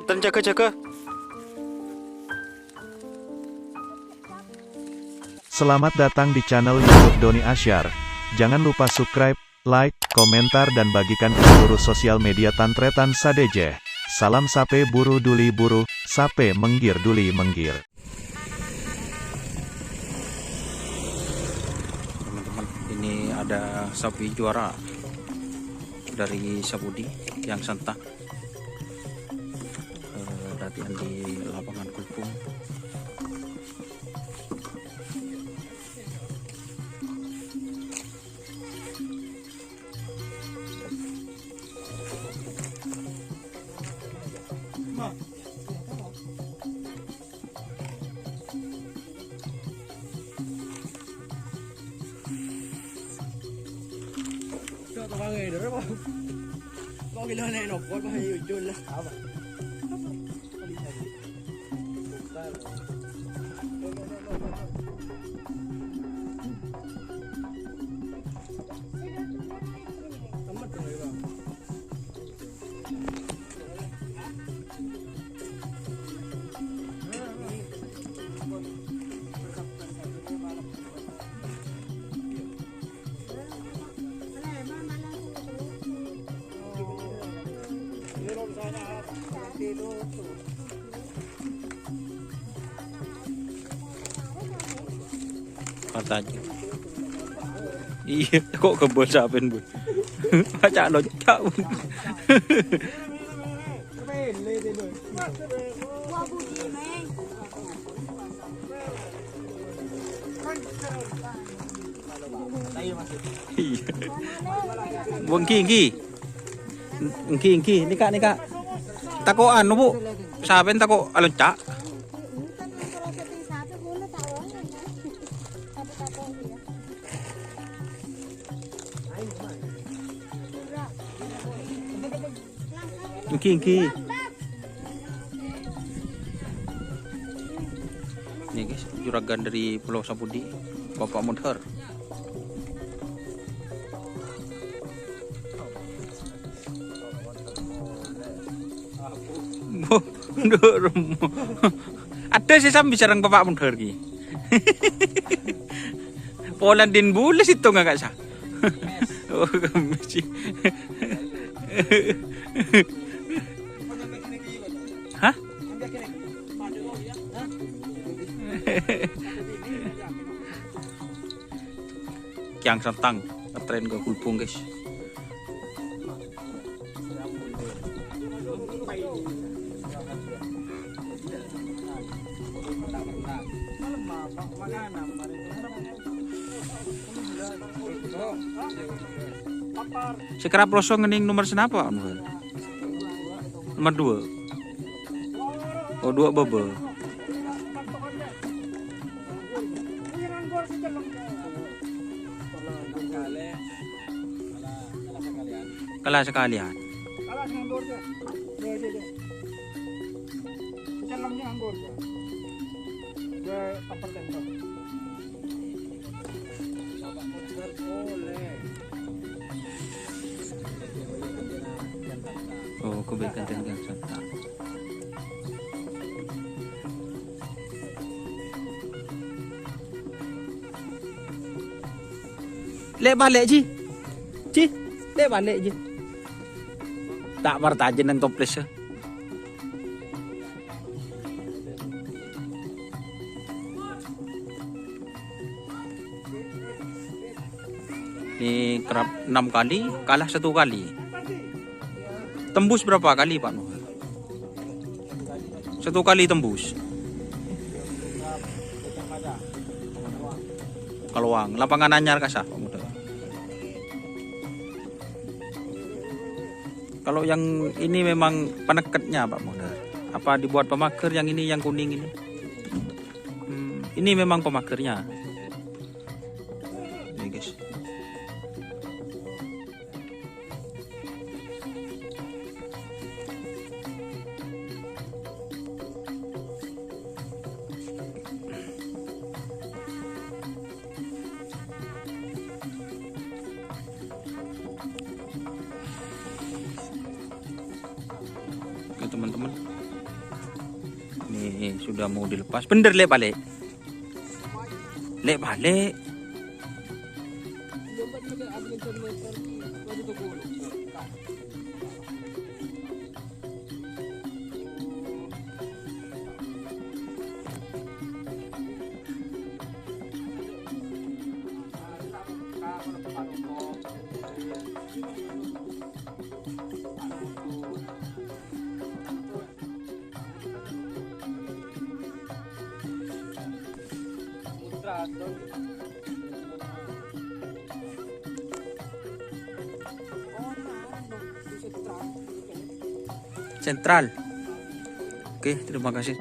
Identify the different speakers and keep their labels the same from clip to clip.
Speaker 1: Dan jaga-jaga.
Speaker 2: Selamat datang di channel YouTube Doni Asyar. Jangan lupa subscribe, like, komentar dan bagikan ke seluruh sosial media Tantretan Sadejeh. Salam sape buru duli buru, sape menggir duli menggir.
Speaker 1: Teman-teman, ini ada sapi juara dari Sapudi yang sentak. Latihan di lapangan Kulpung. Katanya. Iya, kok kebon sapin, Bun? Baca loncat, Bun. Engki, nika. Tako anu, Bu. Sapin tako loncat. Engki. Ini guys, juragan dari Pulau Sapudi, Bapak Mudhar. Ada sih sam bicara Bapak Mudhar ki. Polan din bulas itu nggak sah. Oh, sih. Hah? Kiang sentang ngetren ke Kulpung guys. Sekarang prosong ngening nomor senapa? Nomor 2. Oh, 2 bebe. Kalah sekalian. Oh, kebaikan yang santang. Lek balik Ji. Lek balik Ji. Tak bertajen nang toples. Ini kerap 6 kali, kalah 1 kali. Tembus berapa kali Pak Nuh? 1 kali tembus. Kaluang, lapangan anyar kasah Pak Muda. Kalau yang ini memang penekatnya Pak Munir. Apa dibuat pemaker yang ini yang kuning ini? Ini memang pemakernya. Ini guys. Oke teman-teman, ini sudah mau dilepas. Bener lek balik, lek balik. Sentral. Oke, terima kasih.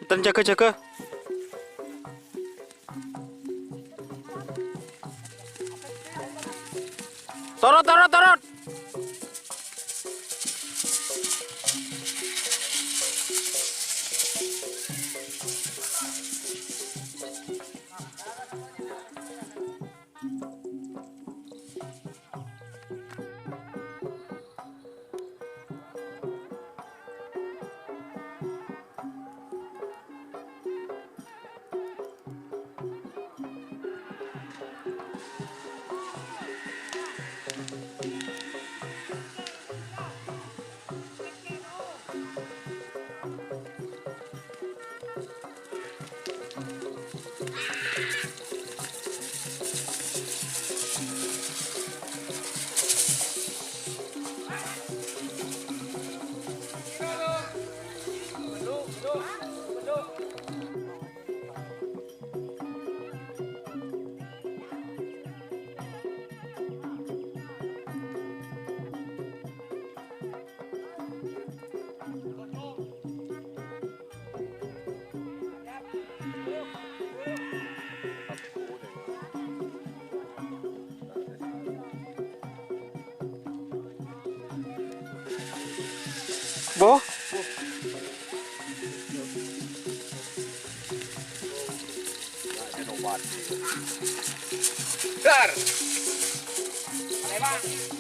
Speaker 1: Hutan jaga-jaga. Torot, torot, torot. Boh. Dar. Lewat.